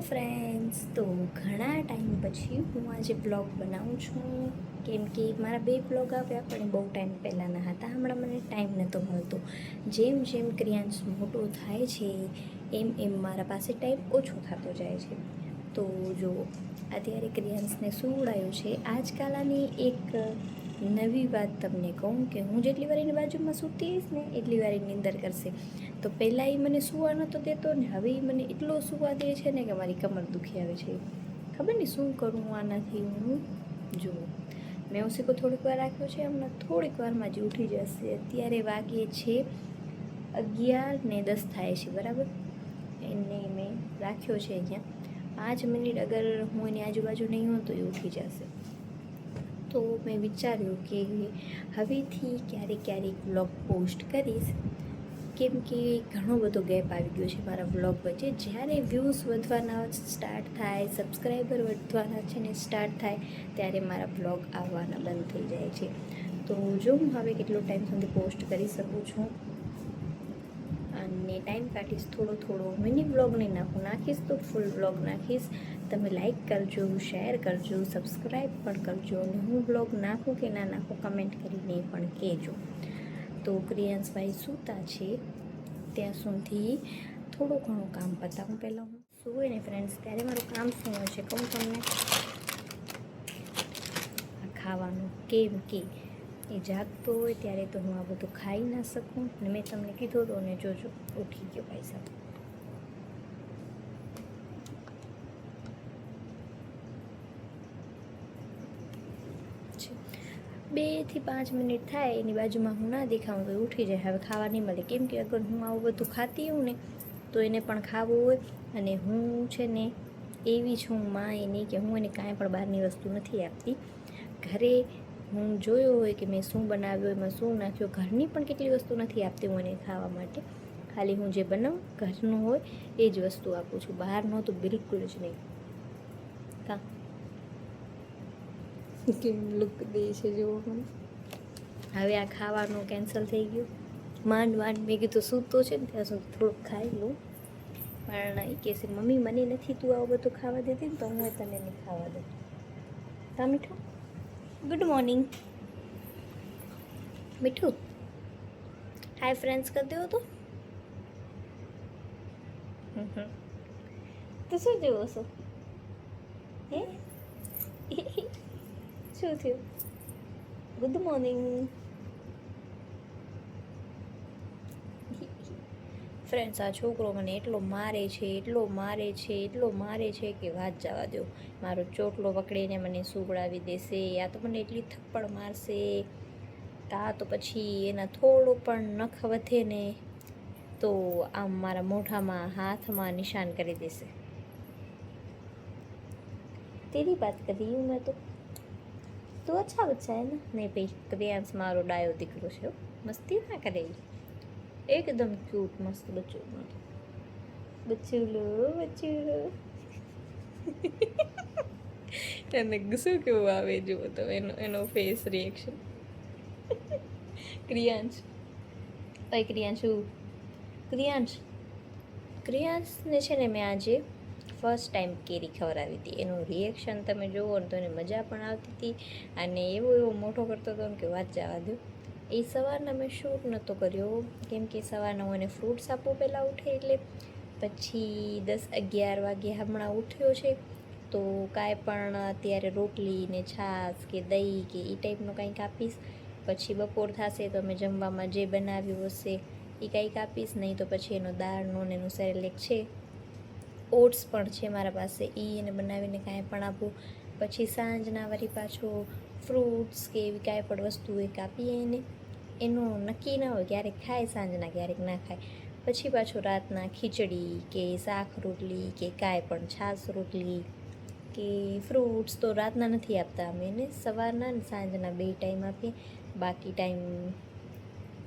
Friends, તો ઘણા time પછી હું આજે બ્લોગ બનાવું છું. કેમ કે મારા 2 બ્લોગ આવ્યા પણ એ બહુ ટાઈમ પહેલાંના હતા. હમણાં મને ટાઈમ નહોતો મળતો. જેમ જેમ ક્રિયાંશ મોટો થાય છે એમ એમ મારા પાસે ટાઈમ ઓછો થતો જાય છે. તો જો અત્યારે ક્રિયાંશને સુવડાવ્યો છે. આજકાલની એક નવી વાત તમને કહું કે હું જેટલી વાર એની બાજુમાં સૂતી હઈશ ને એટલી વાર એની અંદર કરશે. તો પહેલાં એ મને સૂવા નહોતો દેતો ને હવે એ મને એટલો સૂવા દે છે ને કે મારી કમર દુખી આવે છે. ખબર નહીં શું કરું આનાથી હું. જુઓ, મેં ઓશીકો થોડીક વાર રાખ્યો છે, હમણાં થોડીક વારમાં જ ઉઠી જશે. અત્યારે વાગ્યે છે 11:10 થાય છે, બરાબર. એને મેં રાખ્યો છે અહીંયા 5 મિનિટ. અગર હું એની આજુબાજુ નહીં હોઉં તો એ ઉઠી જશે. તો મેં વિચાર્યું કે હવેથી ક્યારેક ક્યારેક વ્લોગ પોસ્ટ કરીશ. કેમ કે ઘણો બધો ગેપ આવી ગયો છે મારા વ્લોગ વચ્ચે. જ્યારે વ્યૂઝ વધવાના સ્ટાર્ટ થાય, સબસ્ક્રાઈબર વધવાના છે ને સ્ટાર્ટ થાય, ત્યારે મારા વ્લોગ આવવાના બંધ થઈ જાય છે. તો જો હું હવે કેટલો ટાઈમ સુધી પોસ્ટ કરી શકું છું અને ટાઈમ કાઢીશ થોડો મિની વ્લોગ નહીં નાખીશ તો ફૂલ વ્લોગ નાખીશ. તમે લાઈક કરજો, શેર કરજો, સબસ્ક્રાઈબ પણ કરજો અને હું વ્લોગ નાખું કે ના નાખું કમેન્ટ કરીને પણ કહેજો. તો ક્રિયાંશભાઈ સૂતા છે ત્યાં સુધી થોડું ઘણું કામ પતાવું. પહેલાં હું સૂવે ને ફ્રેન્ડ્સ ત્યારે મારું કામ શું હોય છે કહું તમને. ખાવાનું, કેમ કે એ જાગતો હોય ત્યારે તો હું આ બધું ખાઈ ના શકું. ને મેં તમને કીધું તો ને જોજો ઉઠી ગયો ભાઈ સાહેબ. 2 થી 5 મિનિટ થાય એની બાજુમાં હું ના દેખાઉં તો ઉઠી જાય. હવે ખાવા નહીં મળે. કેમ કે અગર હું આવું બધું ખાતી હોઉં ને તો એને પણ ખાવું હોય. અને હું છે ને એવી છું માં એની કે હું એને કાંઈ પણ બહારની વસ્તુ નથી આપતી. ઘરે હું જોયો હોય કે મેં શું બનાવ્યું, એમાં શું નાખ્યું, ઘરની પણ કેટલી વસ્તુ નથી આપતી હું એને ખાવા માટે. ખાલી હું જે બનાવું ઘરનું હોય એ જ વસ્તુ આપું છું, બહારનું તો બિલકુલ જ નહીં. કેમ લુક દે છે જુઓ મને. હવે આ ખાવાનું કેન્સલ થઈ ગયું. માંડ મેં કીધું સૂતો છે ને ત્યાં સુધી થોડુંક ખાઈ લઉં. પણ એ કહેશે મમ્મી મને નથી તું આવું બધું ખાવા દેતી ને તો હું તને નહીં ખાવા દઉં. તા મીઠું, ગુડ મોર્નિંગ મીઠું. હાય ફ્રેન્ડ્સ કરી દો તો. તો શું જોવો છો હે? શું થયું? Good morning friends. આ છોકરો મને એટલો મારે છે કે વાત જવા દો. મારો ચોટલો પકડીને મને સુવડાવી દેશે, યા તો મને એટલી થપ્પડ મારશે, તા તો પછી એના થોડું પણ નખ વધે ને તો આમ મારા મોઢામાં હાથમાં નિશાન કરી દેશે. તેરી બાત કરી હું મેં તો અચ્છા બચ્ચા હે ના. નહીં ભાઈ, ક્રિયાંશ મારો ડાયો દીકરો છે, મસ્તી ના કરે. એકદમ ક્યુટ મસ્ત બચ્ચું. એને ગુસ્સો કેવું આવે જુઓ તો એનો ફેસ રિએક્શન. ક્રિયાંશને છે ને મેં આજે ફર્સ્ટ ટાઈમ કેરી ખવડાવી હતી. એનું રિએક્શન તમે જુઓ ને તો એને મજા પણ આવતી હતી અને એવો મોટો કરતો હતો ને કે વાત જવા દો. એ સવારના મેં શૂટ નહોતો કર્યો કેમ કે સવારના હું એને ફ્રૂટ્સ આપું પહેલાં ઉઠે એટલે. પછી 10-11 વાગે હમણાં ઉઠ્યો છે તો કાંઈ પણ અત્યારે રોટલી ને છાશ કે દહીં કે એ ટાઈપનું કંઈક આપીશ. પછી બપોર થશે તો અમે જમવામાં જે બનાવ્યું હશે એ કંઈક આપીશ. નહીં તો પછી એનો દાળનો ને એનું સેરેલેક છે, ઓટ્સ પણ છે મારા પાસે, એ એને બનાવીને કાંઈ પણ આપું. પછી સાંજના વળી પાછો ફ્રૂટ્સ કે એવી કાંઈ પણ વસ્તુ એક આપીએ એને. એનું નક્કી ના હોય, ક્યારેક ખાય સાંજના, ક્યારેક ના ખાય. પછી પાછું રાતના ખીચડી કે શાક રોટલી કે કાંઈ પણ છાશ રોટલી કે ફ્રૂટ્સ તો રાતના નથી આપતા અમે એને, સવારના ને સાંજના 2 ટાઈમ આપીએ. બાકી ટાઈમ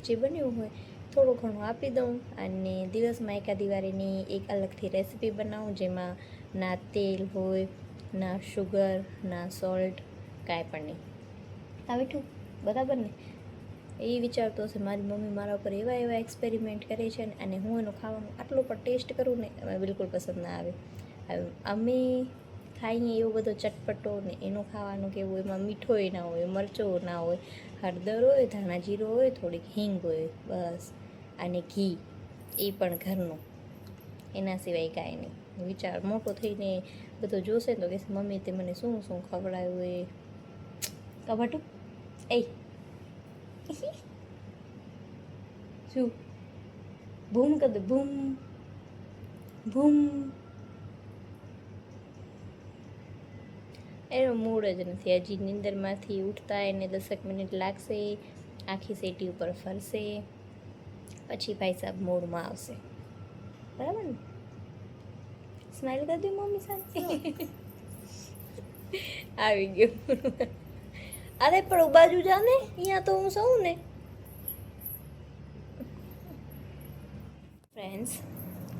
જે બન્યું હોય થોડું ઘણું આપી દઉં. અને દિવસમાં એકાદી વાર એની એક અલગથી રેસીપી બનાવું જેમાં ના તેલ હોય, ના શુગર, ના સોલ્ટ, કાંઈ પણ નહીં. આ મીઠું બરાબર ને. એ વિચારતો હશે મારી મમ્મી મારા ઉપર એવા એક્સપેરિમેન્ટ કરે છે ને, અને હું એનું ખાવાનું આટલું પણ ટેસ્ટ કરું ને એમાં બિલકુલ પસંદ ના આવે. અમે ખાઈએ એવો બધો ચટપટો ને એનું ખાવાનું કેવું, એમાં મીઠોય ના હોય, મરચો ના હોય, હળદર હોય, ધાણા જીરું હોય, થોડીક હિંગ હોય, બસ. અને ઘી, એ પણ ઘરનું, એના સિવાય કાંઈ નહીં. વિચાર મોટો થઈને બધો જોશે ને તો કહેશે મમ્મી તે મને શું શું ખવડાવ્યું એ કબાટું એ શું બૂમ કર દે, બૂમ બૂમ. એનો મૂડ જ નથી. હજી નીંદરમાંથી ઉઠતા એને 10 મિનિટ લાગશે, આખી સેટી ઉપર ફરશે, પછી ભાઈ સાહેબ મૂડમાં આવશે. બરાબર ને? સ્માઈલ કરી દે મમ્મી સાથે. આવી ગયું. અરે પણ બાજુ જા ને, અહીંયા તો હું સૌ ને. ફ્રેન્ડ્સ,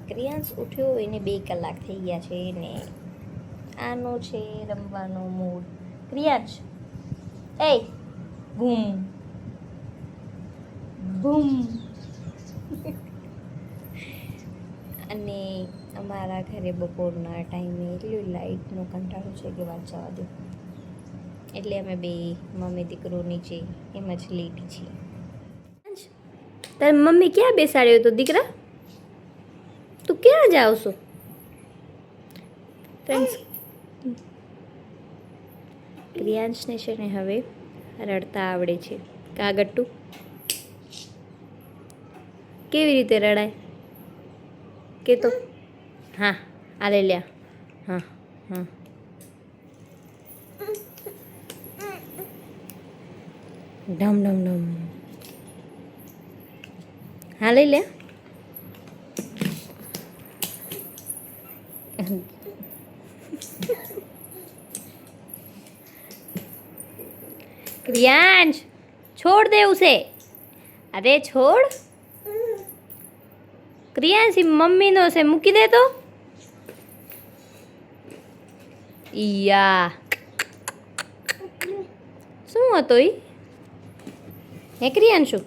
ક્રિયાંશ ઉઠ્યો એને 2 કલાક થઈ ગયા છે ને આનો છે રમવાનો મૂડ. ક્રિયાંશ એ બૂમ બૂમ. અને અમારા ઘરે બપોરના ટાઈમે એટલું લાઇટનો કંટાળો છે કે વાત જવા દો. એટલે અમે બે મમ્મી દીકરો નીચે એમ જ લેટી છીએ. તારી મમ્મી ક્યાં બેસાડ્યો તો દીકરા? તું ક્યાં જાવ છો? ફ્રેન્ડ્સ, ક્રિયાંશને છે ને હવે રડતા આવડે છે. કાગટ્ટુ કેવી રીતે રડાય કે તો? હા આ લઈ લ્યા. હા હા ઢમ ઢમ ઢમ. હા લઈ લે. ક્રિયાંશ છોડ દે ઉસે. અરે છોડ. ક્રિયાંશ મમ્મીનો છે, મૂકી દે તો. યા શું હતો ઈ? હે ક્રિયાંશુ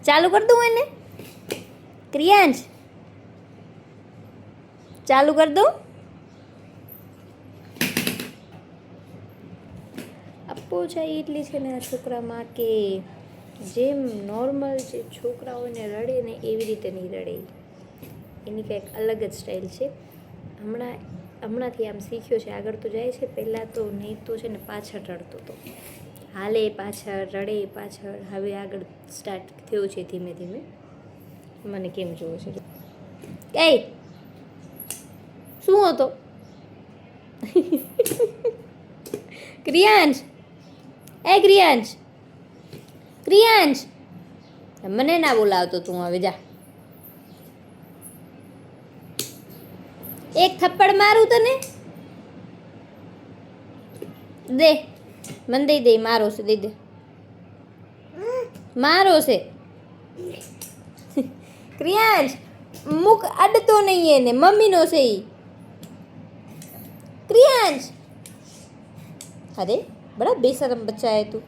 ચાલુ કર દઉં એને? ક્રિયાંશ ચાલુ કર દઉં? આપો છે એટલી છે ને આ છોકરામાં કે જેમ નોર્મલ જે છોકરાઓને રડે ને એવી રીતે નહીં રડે. એની કંઈક અલગ જ સ્ટાઇલ છે. હમણાંથી આમ શીખ્યો છે, આગળ તો જાય છે. પહેલાં તો નહીં તો છે ને પાછળ રડતો હતો, હાલે પાછળ, રડે પાછળ. હવે આગળ સ્ટાર્ટ થયો છે ધીમે ધીમે. મને કેમ જોવો છે? એ શું હતો? ક્રિયાંશ એ ક્રિયાંશ, ક્રિયાંશ મને ના બોલાવતો તું. હવે જા. એક થપ્પડ મારું તને દે. મને દઈ દે. મારો છે, દઈ દે. મારો છે. ક્રિયાંશ મુખ અડતો નહીં એને, મમ્મીનો છે ઈ. क्रियांश अरे बड़ा बेशरम बच्चा है तू,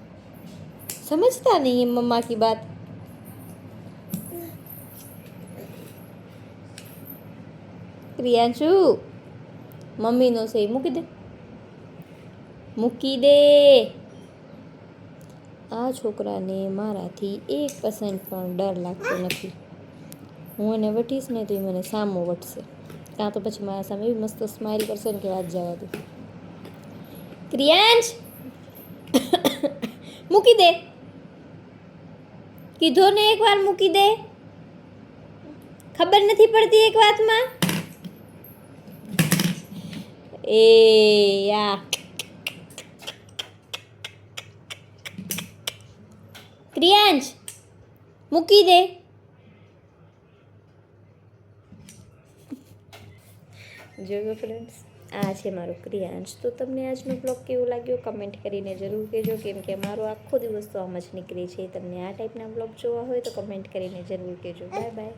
समझता नहीं है मम्मा की बात. क्रियांशु मम्मी नो से मूकी दे, मूकी दे. आ छोकराने माराथी 1% पण डर लागतो નથી. હું એને વટીશ ને તો એ મને સામો વટશે, કાં તો પછી મારા સામે એવી મસ્ત સ્માઇલ કરશે ને કે વાત જવા દે. ક્રિયાંશ મૂકી દે, કીધો ને એકવાર મૂકી દે. ખબર નથી પડતી એક વાતમાં? એ યા ક્રિયાંશ મૂકી દે. જોયો ફ્રેન્ડ્સ, આ છે મારો ક્રિયાંશ. તો તમને આજનો બ્લોગ કેવો લાગ્યો કમેન્ટ કરીને જરૂર કહેજો, કેમ કે મારો આખો દિવસ તો આમ જ નીકળે છે. તમને આ ટાઈપના બ્લોગ જોવા હોય તો કમેન્ટ કરીને જરૂર કહેજો. Bye bye.